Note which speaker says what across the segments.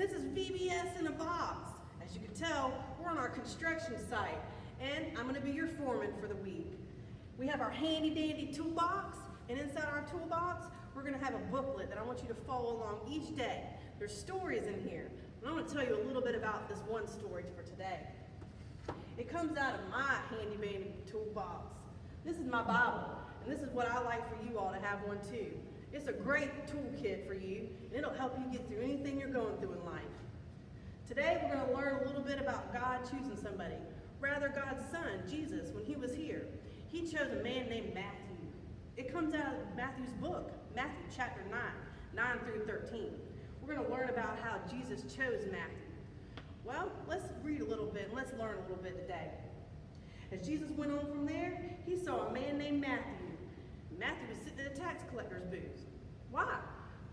Speaker 1: and this is VBS in a box. As you can tell, we're on our construction site, and I'm going to be your foreman for the week. We have our handy dandy toolbox, and inside our toolbox, we're going to have a booklet that I want you to follow along each day. There's stories in here, and I'm going to tell you a little bit about this one story for today. It comes out of my handy dandy toolbox. This is my Bible, and this is what I like for you all to have one too. It's a great toolkit for you, and it'll help you get through anything you're going through in life. Today we're going to learn a little bit about God choosing somebody. Rather, God's son, Jesus, when he was here, he chose a man named Matthew. It comes out of Matthew's book, Matthew chapter 9 through 13. We're going to learn about how Jesus chose Matthew. Well, let's read a little bit and let's learn a little bit today. As Jesus went on from there, he saw a man named Matthew. Matthew was sitting at a tax collector's booth. Why?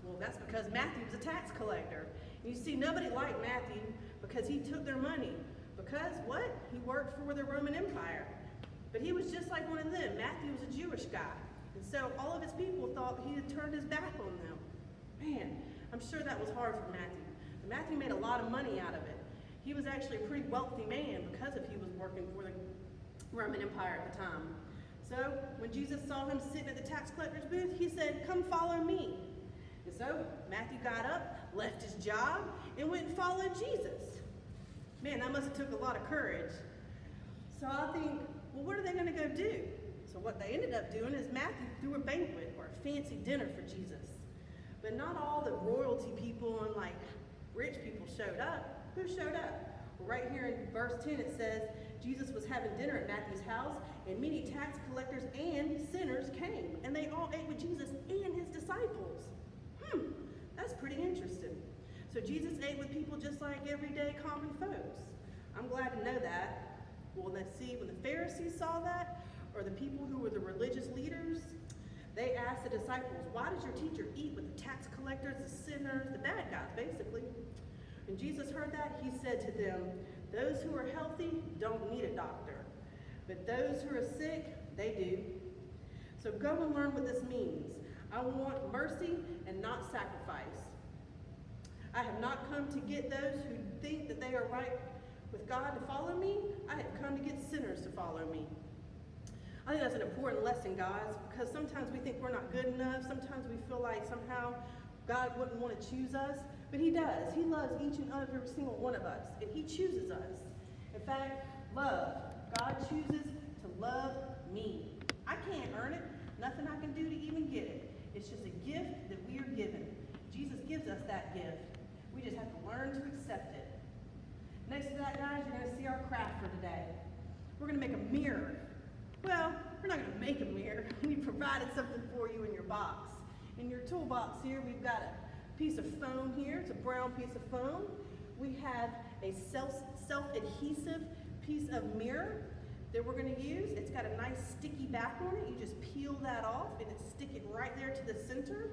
Speaker 1: Well, that's because Matthew was a tax collector. And you see, nobody liked Matthew because he took their money. Because what? He worked for the Roman Empire. But he was just like one of them. Matthew was a Jewish guy. And so all of his people thought he had turned his back on them. Man, I'm sure that was hard for Matthew. But Matthew made a lot of money out of it. He was actually a pretty wealthy man because he was working for the Roman Empire at the time. So when Jesus saw him sitting at the tax collector's booth, he said, "Come follow me." And so Matthew got up, left his job, and went and followed Jesus. Man, that must have took a lot of courage. So I think, well, what are they going to go do? So what they ended up doing is Matthew threw a banquet or a fancy dinner for Jesus. But not all the royalty people and like rich people showed up. Who showed up? Well, right here in verse 10 it says, Jesus was having dinner at Matthew's house, and many tax collectors and sinners came, and they all ate with Jesus and his disciples. That's pretty interesting. So Jesus ate with people just like everyday common folks. I'm glad to know that. Well, let's see, when the Pharisees saw that, or the people who were the religious leaders, they asked the disciples, "Why does your teacher eat with the tax collectors, the sinners, the bad guys," basically? When Jesus heard that, he said to them, "Those who are healthy don't need a doctor, but those who are sick, they do. So go and learn what this means. I want mercy and not sacrifice. I have not come to get those who think that they are right with God to follow me. I have come to get sinners to follow me." I think that's an important lesson, guys, because sometimes we think we're not good enough. Sometimes we feel like somehow God wouldn't want to choose us, but he does. He loves each and every single one of us, and he chooses us. In fact, love. God chooses to love me. I can't earn it. Nothing I can do to even get it. It's just a gift that we are given. Jesus gives us that gift. We just have to learn to accept it. Next to that, guys, you're going to see our craft for today. We're going to make a mirror. Well, we're not going to make a mirror. We provided something for you in your box. In your toolbox here, we've got a piece of foam here. It's a brown piece of foam. We have a self-adhesive piece of mirror that we're going to use. It's got a nice sticky back on it. You just peel that off and stick it right there to the center.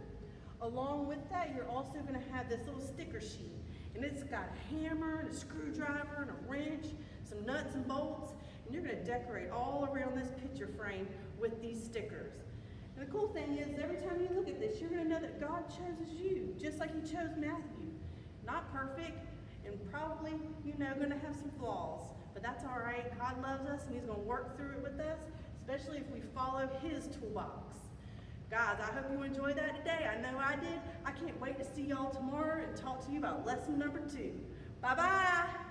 Speaker 1: Along with that, you're also going to have this little sticker sheet. And it's got a hammer and a screwdriver and a wrench, some nuts and bolts. And you're going to decorate all around this picture frame with these stickers. And the cool thing is, every time you look at this, you're going to know that God chooses you, just like he chose Matthew. Not perfect, and probably, going to have some flaws. But that's all right. God loves us, and he's going to work through it with us, especially if we follow his toolbox. Guys, I hope you enjoyed that today. I know I did. I can't wait to see y'all tomorrow and talk to you about lesson number 2. Bye-bye.